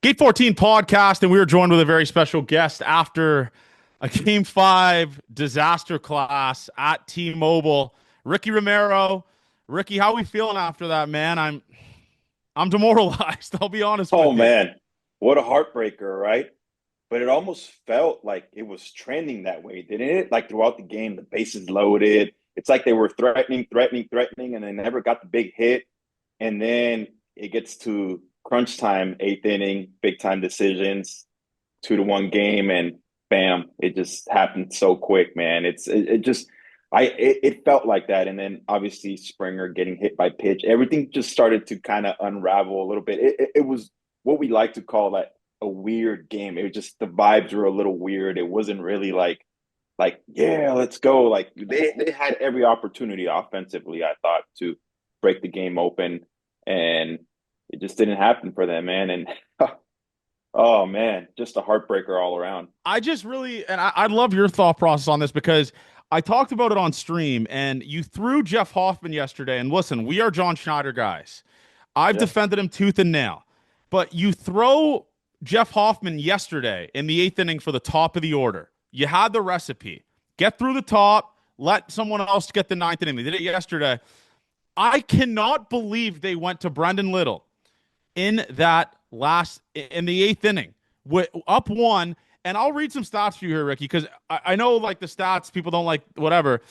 Gate 14 podcast, and we were joined with a very special guest after a Game 5 disaster class at T-Mobile. Ricky Romero. Ricky, how are we feeling after that, man? I'm demoralized. I'll be honest Oh with you. man, what a heartbreaker, right? But it almost felt like it was trending that way, didn't it? Like throughout the game, the bases loaded. It's like they were threatening, and they never got the big hit. And then it gets to crunch time, eighth inning, big time decisions, 2-1 game, and bam, it just happened so quick, man. It just it felt like that. And then obviously Springer getting hit by pitch, everything just started to kind of unravel a little bit. It was what we like to call like a weird game. It was just the vibes were a little weird. It wasn't really like yeah, let's go. Like they had every opportunity offensively, I thought, to break the game open, and it just didn't happen for them, man. And oh man, just a heartbreaker all around. I just really, and I'd love your thought process on this because I talked about it on stream, and you threw Jeff Hoffman yesterday. And listen, we are John Schneider guys. I've Yeah. defended him tooth and nail. But you throw Jeff Hoffman yesterday in the eighth inning for the top of the order. You had the recipe. Get through the top, let someone else get the ninth inning. They did it yesterday. I cannot believe they went to Brendan Little in the eighth inning, up one. And I'll read some stats for you here, Ricky, because I know like the stats people don't like whatever.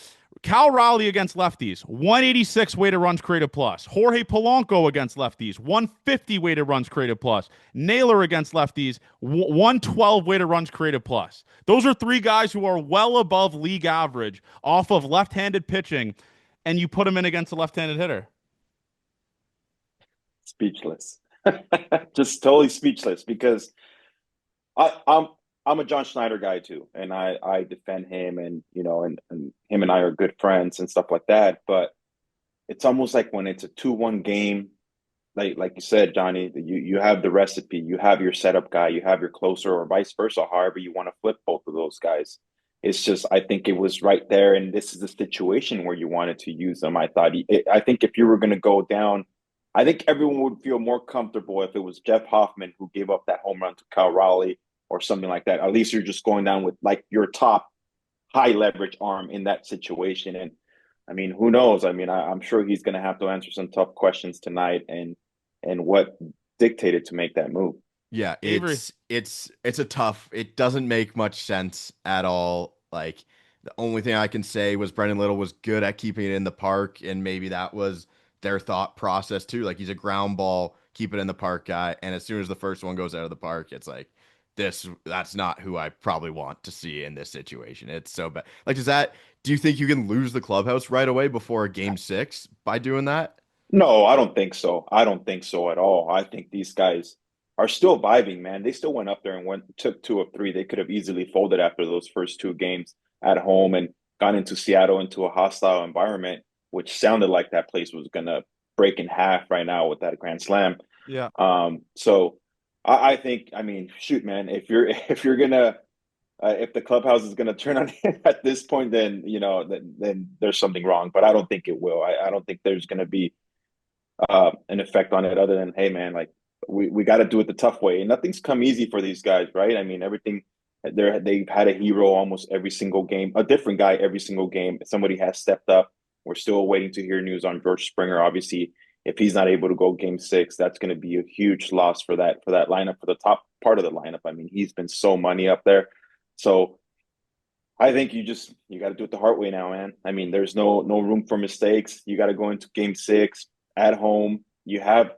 Cal Raleigh against lefties, 186 weighted runs created plus. Jorge Polanco against lefties, 150 weighted runs created plus. Naylor against lefties, 112 weighted runs created plus. Those are three guys who are well above league average off of left-handed pitching, and you put them in against a left-handed hitter. Speechless. Just totally speechless because I'm I'm a John Schneider guy too, and I defend him, and and him and I are good friends and stuff like that. But it's almost like when it's a 2-1 game, like you said, Johnny, you have the recipe, you have your setup guy, you have your closer, or vice versa. However, you want to flip both of those guys. It's just I think it was right there, and this is the situation where you wanted to use them. I think if you were going to go down, I think everyone would feel more comfortable if it was Jeff Hoffman who gave up that home run to Kyle Raleigh or something like that. At least you're just going down with like your top high leverage arm in that situation. And I mean, who knows? I mean, I'm sure he's going to have to answer some tough questions tonight, and what dictated to make that move. Yeah, Avery. it's a tough. It doesn't make much sense at all. Like the only thing I can say was Brendan Little was good at keeping it in the park, and maybe that was their thought process too. Like he's a ground ball, keep it in the park guy, and as soon as the first one goes out of the park, it's like that's not who I probably want to see in this situation. It's so bad. Like, do you think you can lose the clubhouse right away before a game six by doing that? No, I don't think so. I don't think so at all. I think these guys are still vibing, man. They still went up there and took two of three. They could have easily folded after those first two games at home and gone into Seattle into a hostile environment, which sounded like that place was gonna break in half right now with that grand slam. Yeah. So I think, I mean, shoot, man, if you're gonna if the clubhouse is gonna turn on him at this point, then then there's something wrong. But I don't think it will. I don't think there's gonna be an effect on it other than, hey man, like we got to do it the tough way, and nothing's come easy for these guys, right? I mean, everything they've had a hero almost every single game, a different guy every single game. Somebody has stepped up. We're still waiting to hear news on George Springer. Obviously, if he's not able to go game six, that's going to be a huge loss for that lineup, for the top part of the lineup. I mean, he's been so money up there. So I think you got to do it the hard way now, man. I mean, there's no room for mistakes. You got to go into game six at home. You have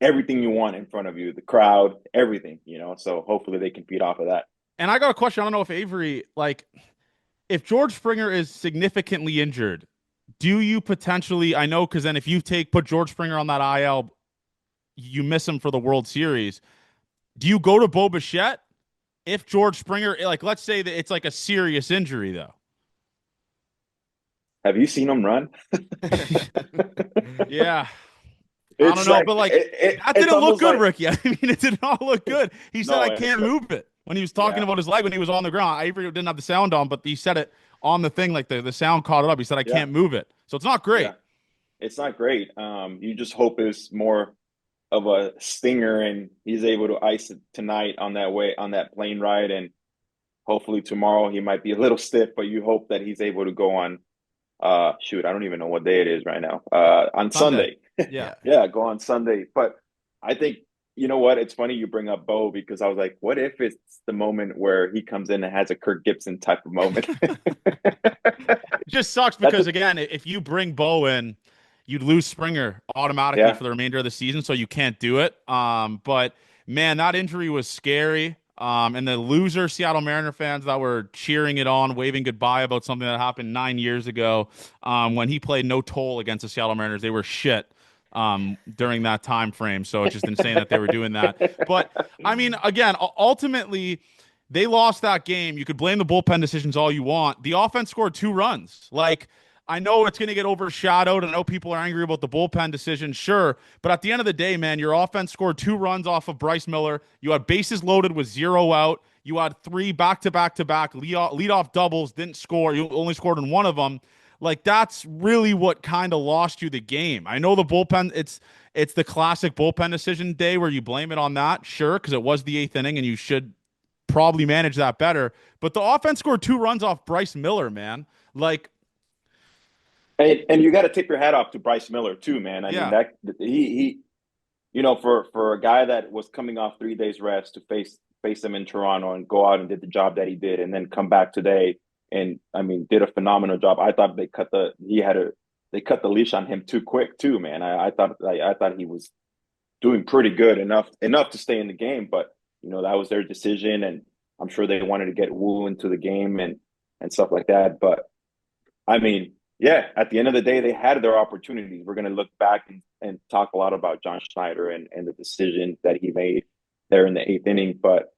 everything you want in front of you, the crowd, everything. So hopefully they can feed off of that. And I got a question. I don't know if Avery, like, if George Springer is significantly injured, do you potentially, I know, because then if you put George Springer on that IL, you miss him for the World Series. Do you go to Bo Bichette if George Springer, like, let's say that it's like a serious injury, though? Have you seen him run? Yeah. I don't It's know, like but like that it's didn't look almost good, like Ricky. I mean, it did not look good. He said, no, I can't move it when he was talking yeah, about his leg when he was on the ground. Avery didn't have the sound on, but he said it on the thing, like the sound caught it up. He said, I yeah, can't move it. So it's not great. yeah. It's not great. You just hope it's more. of a stinger, and he's able to ice it tonight on that plane ride, and hopefully tomorrow he might be a little stiff, but you hope that he's able to go on. Shoot, I don't even know what day it is right now. On Sunday. Sunday. Yeah. Yeah, go on Sunday. But I think, you know what? It's funny you bring up Bo, because I was like, what if it's the moment where he comes in and has a Kirk Gibson type of moment? It just sucks because, again, if you bring Bo in, you'd lose Springer automatically Yeah. for the remainder of the season, so you can't do it. But man, that injury was scary. And the loser Seattle Mariner fans that were cheering it on, waving goodbye about something that happened 9 years ago, when he played no toll against the Seattle Mariners, they were shit during that time frame. So it's just insane that they were doing that. But I mean, again, ultimately, they lost that game. You could blame the bullpen decisions all you want. The offense scored 2 runs. Like, I know it's going to get overshadowed. I know people are angry about the bullpen decision, sure. But at the end of the day, man, your offense scored 2 runs off of Bryce Miller. You had bases loaded with 0 out. You had 3 back-to-back-to-back leadoff doubles, didn't score. You only scored in one of them. Like, that's really what kind of lost you the game. I know the bullpen, it's the classic bullpen decision day where you blame it on that, sure, because it was the 8th inning and you should probably manage that better. But the offense scored 2 runs off Bryce Miller, man. Like, And you got to tip your hat off to Bryce Miller too, man. I mean, yeah. that he for a guy that was coming off 3 days rest to face him in Toronto and go out and did the job that he did, and then come back today and, I mean, did a phenomenal job. I thought they cut the leash on him too quick too, man. I thought he was doing pretty good, enough to stay in the game, but that was their decision, and I'm sure they wanted to get Wu into the game and stuff like that. But I mean, yeah, at the end of the day, they had their opportunities. We're going to look back and talk a lot about John Schneider and the decision that he made there in the 8th inning. But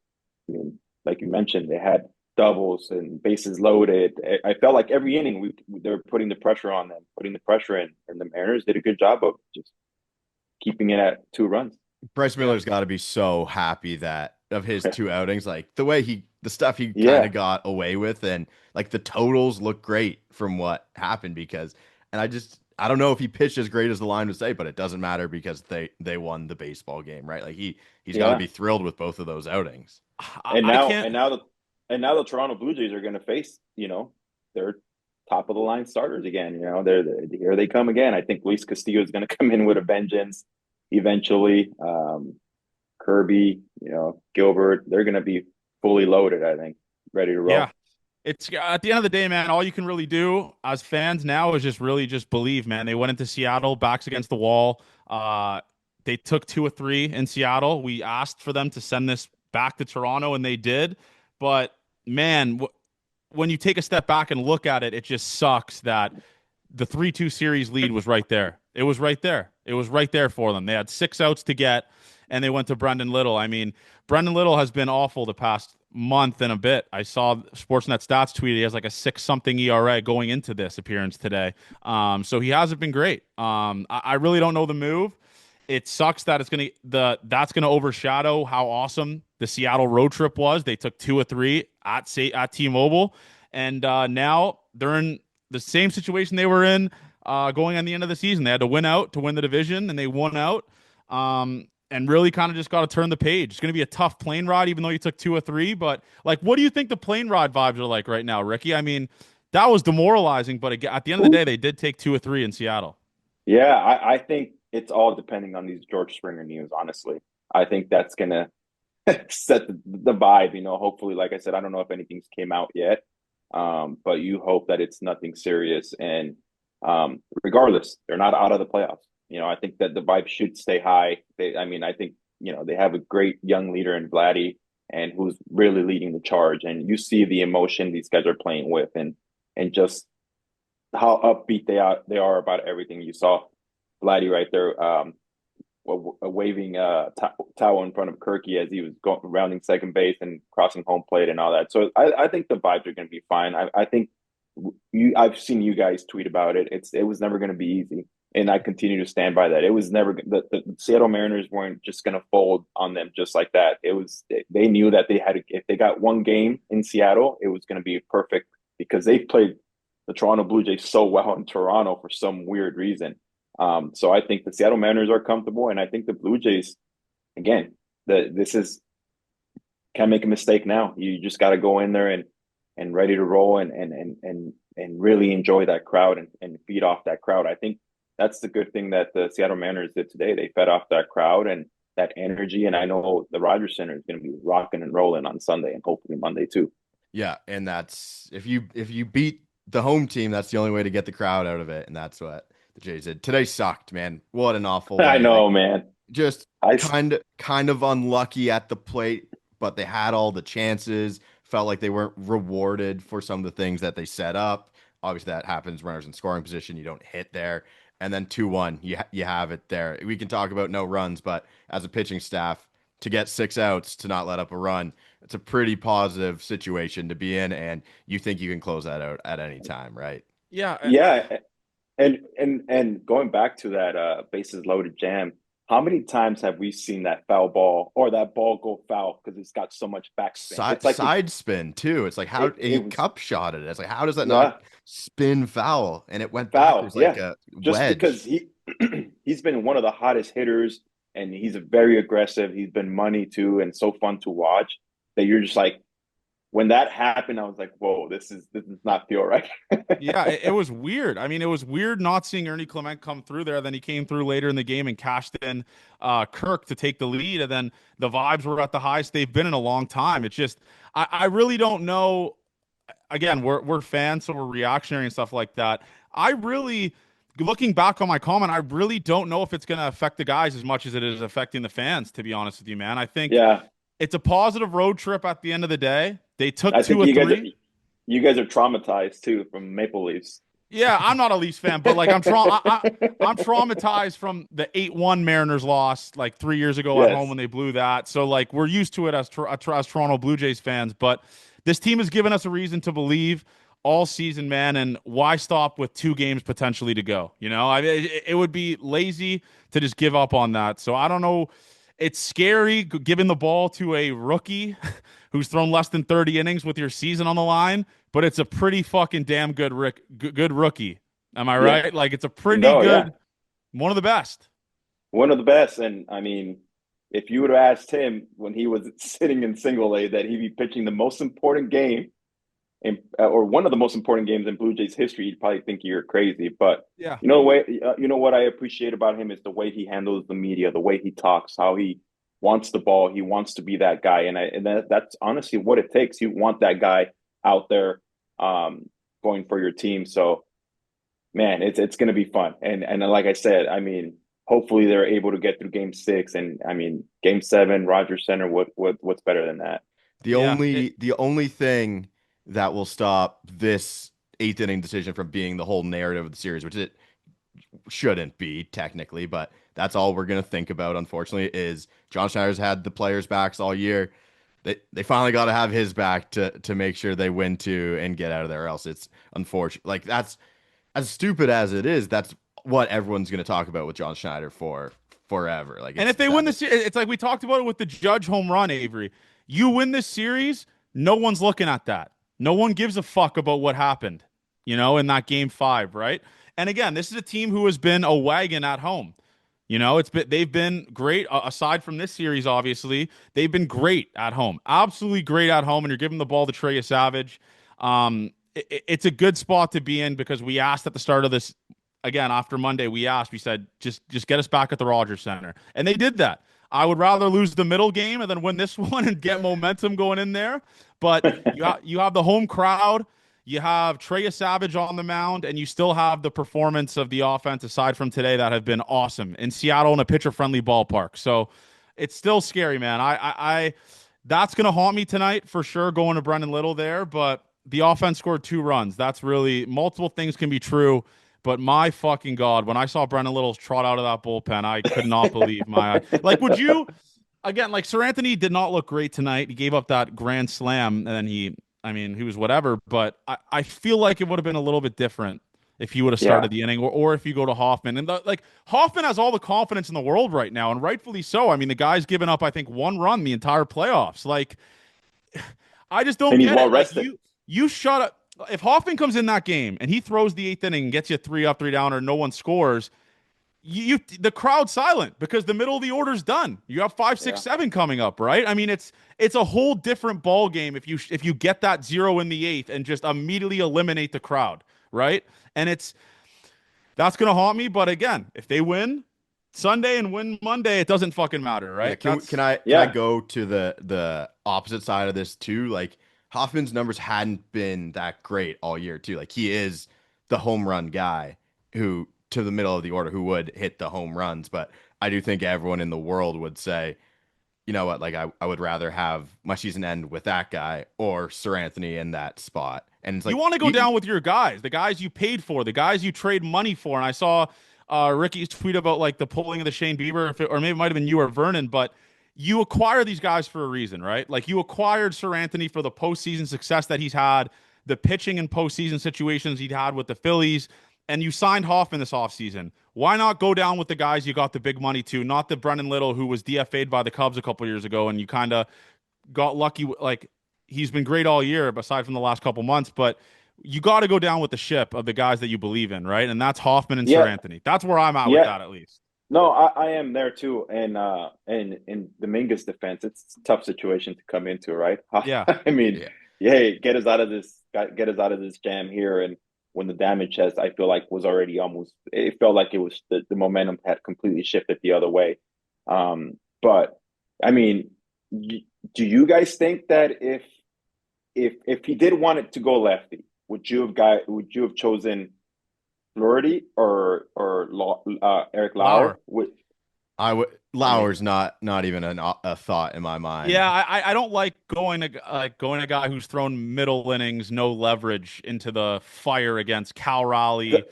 I mean, like you mentioned, they had doubles and bases loaded. I felt like every inning they were putting the pressure on them, putting the pressure in, and the Mariners did a good job of just keeping it at 2 runs. Bryce Yeah. Miller's got to be so happy that of his 2 outings, like the stuff he kind Yeah. of got away with, and like the totals look great from what happened because, and I don't know if he pitched as great as the line would say, but it doesn't matter because they won the baseball game, right? Like he's got to Yeah. be thrilled with both of those outings. And I now can't. the Toronto Blue Jays are going to face, their top of the line starters again. They're here they come again. I think Luis Castillo is going to come in with a vengeance eventually. Kirby, Gilbert, they're going to be fully loaded, I think, ready to roll. Yeah. It's at the end of the day, man, all you can really do as fans now is just really just believe, man. They went into Seattle, backs against the wall. They took 2 or 3 in Seattle. We asked for them to send this back to Toronto, and they did. But, man, when you take a step back and look at it, it just sucks that the 3-2 series lead was right there. It was right there. It was right there for them. They had 6 outs to get, and they went to Brendan Little. I mean, Brendan Little has been awful the past month and a bit. I saw Sportsnet Stats tweet he has like a 6-something ERA going into this appearance today. So he hasn't been great. I really don't know the move. It sucks that that's gonna overshadow how awesome the Seattle road trip was. They took 2 or 3 at T-Mobile, and now they're in the same situation they were in going on the end of the season. They had to win out to win the division, and they won out. And really kind of just got to turn the page. It's going to be a tough plane ride, even though you took 2 or 3. But, like, what do you think the plane ride vibes are like right now, Ricky? I mean, that was demoralizing, but at the end of the day, they did take 2 or 3 in Seattle. Yeah, I think it's all depending on these George Springer news, honestly. I think that's going to set the vibe, hopefully. Like I said, I don't know if anything's came out yet, but you hope that it's nothing serious. And regardless, they're not out of the playoffs. I think that the vibe should stay high. I think, they have a great young leader in Vladdy, and who's really leading the charge. And you see the emotion these guys are playing with, and just how upbeat they are about everything. You saw Vladdy right there, waving towel in front of Kirky as he was rounding second base and crossing home plate and all that. So I think the vibes are going to be fine. I think I've seen you guys tweet about it. It was never going to be easy. And I continue to stand by that. It was never the Seattle Mariners weren't just going to fold on them just like that. They knew that if they got one game in Seattle, it was going to be perfect because they played the Toronto Blue Jays so well in Toronto for some weird reason. So I think the Seattle Mariners are comfortable, and I think the Blue Jays, again, this is can't make a mistake now. You just got to go in there and ready to roll and really enjoy that crowd and feed off that crowd. I think that's the good thing that the Seattle Mariners did today. They fed off that crowd and that energy, and I know the Rogers Center is going to be rocking and rolling on Sunday and hopefully Monday too. Yeah, and that's if you beat the home team, that's the only way to get the crowd out of it, and that's what the Jays did. Today sucked, man. What an awful I way. Like, know, man. just I kind of unlucky at the plate, but they had all the chances. Felt like they weren't rewarded for some of the things that they set up. Obviously, that happens. Runners in scoring position, you don't hit there, and then 2-1, you have it there. We can talk about no runs, but as a pitching staff, to get 6 outs to not let up a run, it's a pretty positive situation to be in, and you think you can close that out at any time, right? Yeah. yeah, and going back to that bases loaded jam, how many times have we seen that foul ball or that ball go foul because it's got so much backspin? It's like Side spin too. It's like how he it was cup shot it. It's like how does that yeah, not spin foul? And it went foul, backwards like yeah. a Just because wedge. he's been one of the hottest hitters and he's very aggressive. He's been money too and so fun to watch that you're just like when that happened, I was like, whoa, this does not feel right. Yeah, it was weird. I mean, it was weird not seeing Ernie Clement come through there. Then he came through later in the game and cashed in Kirk to take the lead. And then the vibes were at the highest they've been in a long time. It's just, I really don't know. Again, we're fans, so we're reactionary and stuff like that. I really, looking back on my comment, I really don't know if it's going to affect the guys as much as it is affecting the fans, to be honest with you, man. I think Yeah, it's a positive road trip at the end of the day. They took I two think or three. you guys are traumatized too from Maple Leafs. Yeah, I'm not a Leafs fan, but like I'm traumatized from the 8-1 Mariners loss like 3 years ago at home Yes. when they blew that. So like we're used to it as Toronto Blue Jays fans, but this team has given us a reason to believe all season, man. And why stop with 2 games potentially to go? You know, I mean, it would be lazy to just give up on that. So I don't know. It's scary giving the ball to a rookie who's thrown less than 30 innings with your season on the line, but it's a pretty fucking damn good rookie. Am I Yeah. right? Like it's a pretty No, yeah. good, one of the best. One of the best. And I mean, if you would have asked him when he was sitting in single A that he'd be pitching the most important game or one of the most important games in Blue Jays history, you'd probably think you're crazy. But Yeah. you know what I appreciate about him is the way he handles the media, the way he talks, how he wants the ball, he wants to be that guy, and that's honestly what it takes. You want that guy out there going for your team. So man, it's going to be fun. And like I said, I mean, hopefully they're able to get through Game 6, and I mean Game 7, Rogers Center. What's better than that? Yeah. The only thing that will stop this eighth inning decision from being the whole narrative of the series, which it shouldn't be technically, but that's all we're gonna think about, unfortunately, is John Schneider's had the players' backs all year. They finally got to have his back to make sure they win two and get out of there, or else it's unfortunate. Like that's as stupid as it is, that's what everyone's gonna talk about with John Schneider for forever. Like And it's if they that win the series, it's like we talked about it with the Judge home run, Avery. You win this series, no one's looking at that. No one gives a fuck about what happened, in that Game 5, right? And again, this is a team who has been a wagon at home. They've been great aside from this series. Obviously, they've been great at home, absolutely great at home. And you're giving the ball to Trey Savage. It's a good spot to be in because we asked at the start of this again after Monday. We said just get us back at the Rogers Center, and they did that. I would rather lose the middle game and then win this one and get momentum going in there. But you have the home crowd. You have Trey Savage on the mound, and you still have the performance of the offense aside from today that have been awesome in Seattle in a pitcher-friendly ballpark. So it's still scary, man. I that's gonna haunt me tonight for sure. Going to Brendan Little there, but the offense scored 2 runs. That's really multiple things can be true. But my fucking God, when I saw Brendan Little trot out of that bullpen, I could not believe my eyes. Like, would you, again, like Sir Anthony did not look great tonight. He gave up that grand slam, and then he was whatever. But I feel like it would have been a little bit different if he would have Yeah, started the inning, or if you go to Hoffman. And like Hoffman has all the confidence in the world right now, and rightfully so. I mean, the guy's given up, I think, 1 run the entire playoffs. Like, I just don't and he's get well it. Like rested. you shut up. If Hoffman comes in that game and he throws the 8th inning and gets you 3 up, 3 down, or no one scores, the crowd's silent because the middle of the order's done. You have 5, 6, Yeah. 7 coming up, right? I mean, it's a whole different ball game if you get that 0 in the 8th and just immediately eliminate the crowd, right? And that's gonna haunt me. But again, if they win Sunday and win Monday, it doesn't fucking matter, right? Yeah, can I go to the opposite side of this too? Like Hoffman's numbers hadn't been that great all year too. Like he is the home run guy who to the middle of the order who would hit the home runs, but I do think everyone in the world would say, you know what, like I would rather have my season end with that guy or Sir Anthony in that spot. And it's You like want to go down with your guys, the guys you paid for, the guys you trade money for. And I saw Ricky's tweet about like the pulling of the Shane Bieber, or maybe it might have been you or Vernon, but you acquire these guys for a reason, right? Like you acquired Sir Anthony for the postseason success that he's had, the pitching and postseason situations he'd had with the Phillies, and you signed Hoffman this offseason. Why not go down with the guys you got the big money to, not the Brendan Little who was DFA'd by the Cubs a couple years ago, and you kind of got lucky. Like he's been great all year, aside from the last couple months, but you got to go down with the ship of the guys that you believe in, right? And that's Hoffman and Sir Anthony. That's where I'm at with that, at least. No, I am there too. And in Dominguez's defense, it's a tough situation to come into, right? Yeah. I mean, yeah, get us out of this jam here. And when the damage has, I feel like was already almost, it felt like it was the momentum had completely shifted the other way. But I mean, do you guys think that if he did want it to go lefty, would you have chosen Flaherty or Eric Lauer? Lauer's not even a thought in my mind. Yeah, I don't like going a guy who's thrown middle innings, no leverage into the fire against Cal Raleigh.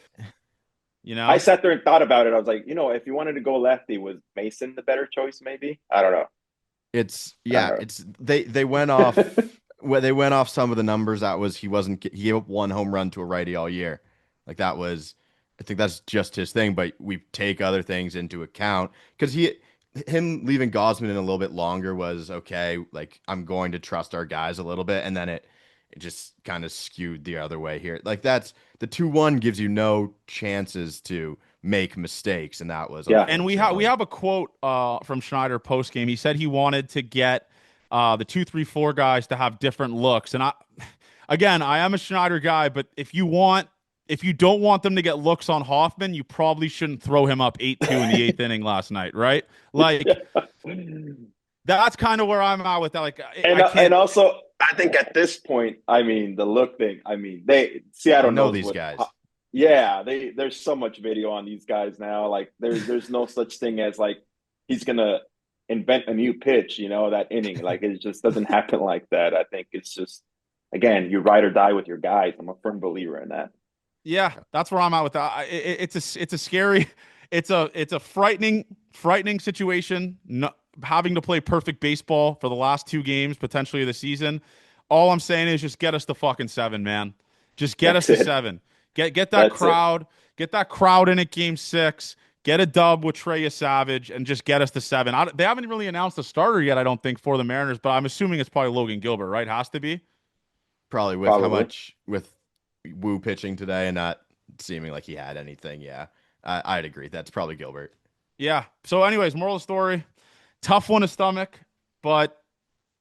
You know, I sat there and thought about it. I was like, if you wanted to go lefty, was Mason the better choice? Maybe, I don't know. They went off. Well, they went off some of the numbers. He gave up 1 home run to a righty all year. Like I think that's just his thing, but we take other things into account because him leaving Gosman in a little bit longer was okay. Like I'm going to trust our guys a little bit. And then it just kind of skewed the other way here. Like that's the 2-1 gives you no chances to make mistakes. And that was, And we have a quote from Schneider post game. He said he wanted to get the 2, 3, 4 guys to have different looks. And I am a Schneider guy, but if you don't want them to get looks on Hoffman, you probably shouldn't throw him up 8-2 in the 8th inning last night, right? Like that's kind of where I'm at with that. Like, and also, I think at this point, I mean, the look thing. I mean, Seattle know these guys. Yeah, there's so much video on these guys now. Like, there's no such thing as like he's gonna invent a new pitch, that inning. Like it just doesn't happen like that. I think it's just, again, you ride or die with your guys. I'm a firm believer in that. Yeah, that's where I'm at with that. It's a scary, it's a frightening situation. Having to play perfect baseball for the last 2 games potentially of the season. All I'm saying is just get us to fucking 7, man. Just get us to 7. Get that crowd. Get that crowd in at Game 6. Get a dub with Trey Savage and just get us to 7. They haven't really announced a starter yet, I don't think, for the Mariners, but I'm assuming it's probably Logan Gilbert, right? Has to be. Probably how much with Wu pitching today and not seeming like he had anything. Yeah, I'd agree. That's probably Gilbert. Yeah. So anyways, moral of the story, tough one to stomach, but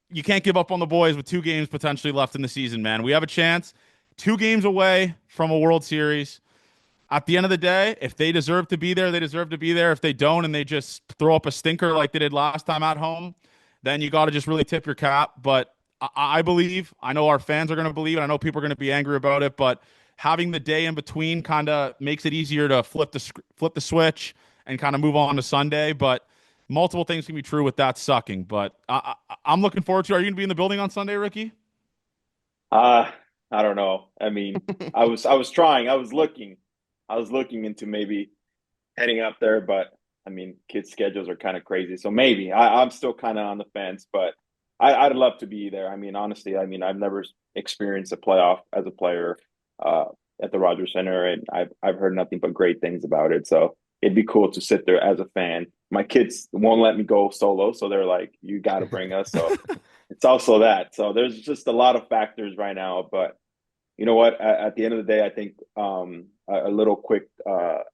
you can't give up on the boys with 2 games potentially left in the season, man. We have a chance. 2 games away from a World Series. At the end of the day, if they deserve to be there, they deserve to be there. If they don't and they just throw up a stinker like they did last time at home, then you got to just really tip your cap. But I believe, I know our fans are going to believe, and I know people are going to be angry about it, but having the day in between kind of makes it easier to flip the switch and kind of move on to Sunday. But multiple things can be true with that sucking. But I'm looking forward to it. Are you going to be in the building on Sunday, Ricky? I don't know. I mean, I was trying. I was looking into maybe heading up there, but I mean, kids' schedules are kind of crazy. So maybe I'm still kind of on the fence, but I'd love to be there. I mean, honestly, I've never experienced a playoff as a player at the Rogers Center, and I've heard nothing but great things about it. So it'd be cool to sit there as a fan. My kids won't let me go solo, so they're like, "You got to bring us." So it's also that. So there's just a lot of factors right now, but You know what? At the end of the day, I think a little quick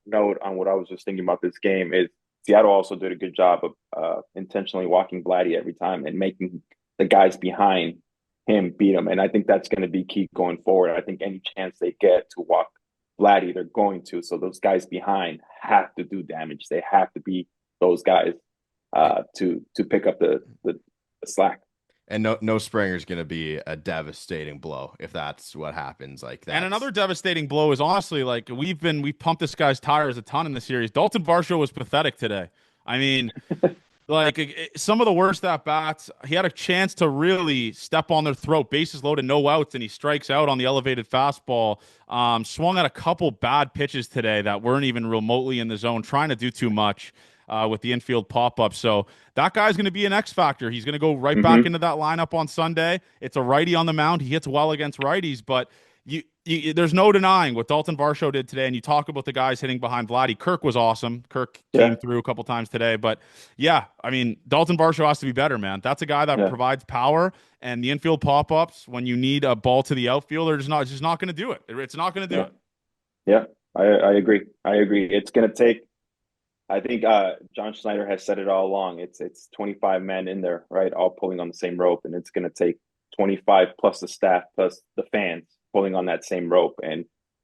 note on what I was just thinking about this game is Seattle also did a good job of intentionally walking Vladdy every time and making the guys behind him beat him. And I think that's going to be key going forward. I think any chance they get to walk Vladdy, they're going to. So those guys behind have to do damage. They have to be those guys to pick up the slack. And no Springer is going to be a devastating blow if that's what happens. Like that. And another devastating blow is honestly like we've pumped this guy's tires a ton in the series. Dalton Varsho was pathetic today. I mean, like some of the worst at bats. He had a chance to really step on their throat, bases loaded, no outs, and he strikes out on the elevated fastball. Swung at a couple bad pitches today that weren't even remotely in the zone, trying to do too much. With the infield pop-up. So that guy's going to be an X factor. He's going to go right back into that lineup on Sunday. It's a righty on the mound. He hits well against righties, but there's no denying what Dalton Varsho did today. And you talk about the guys hitting behind Vladdy. Kirk was awesome. Kirk came through a couple times today. But yeah, I mean, Dalton Varsho has to be better, man. That's a guy that provides power, and the infield pop-ups when you need a ball to the outfield, they're just not going to do it. It's not going to do it. Yeah, I agree. It's going to take. I think John Schneider has said it all along. It's 25 men in there, right, all pulling on the same rope, and it's going to take 25 plus the staff plus the fans pulling on that same rope and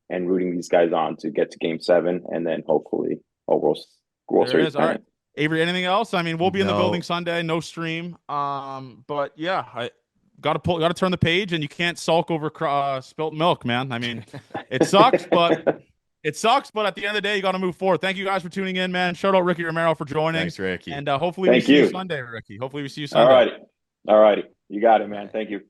rooting these guys on to get to Game 7, and then hopefully a World Series. All right, Avery. Anything else? I mean, we'll be in the building Sunday, no stream. But yeah, I got to turn the page, and you can't sulk over spilt milk, man. I mean, it sucks, but. It sucks, but at the end of the day, you got to move forward. Thank you guys for tuning in, man. Shout out Ricky Romero for joining. Thanks, Ricky. And hopefully we see you Sunday, Ricky. Hopefully we see you Sunday. All righty. You got it, man. Thank you.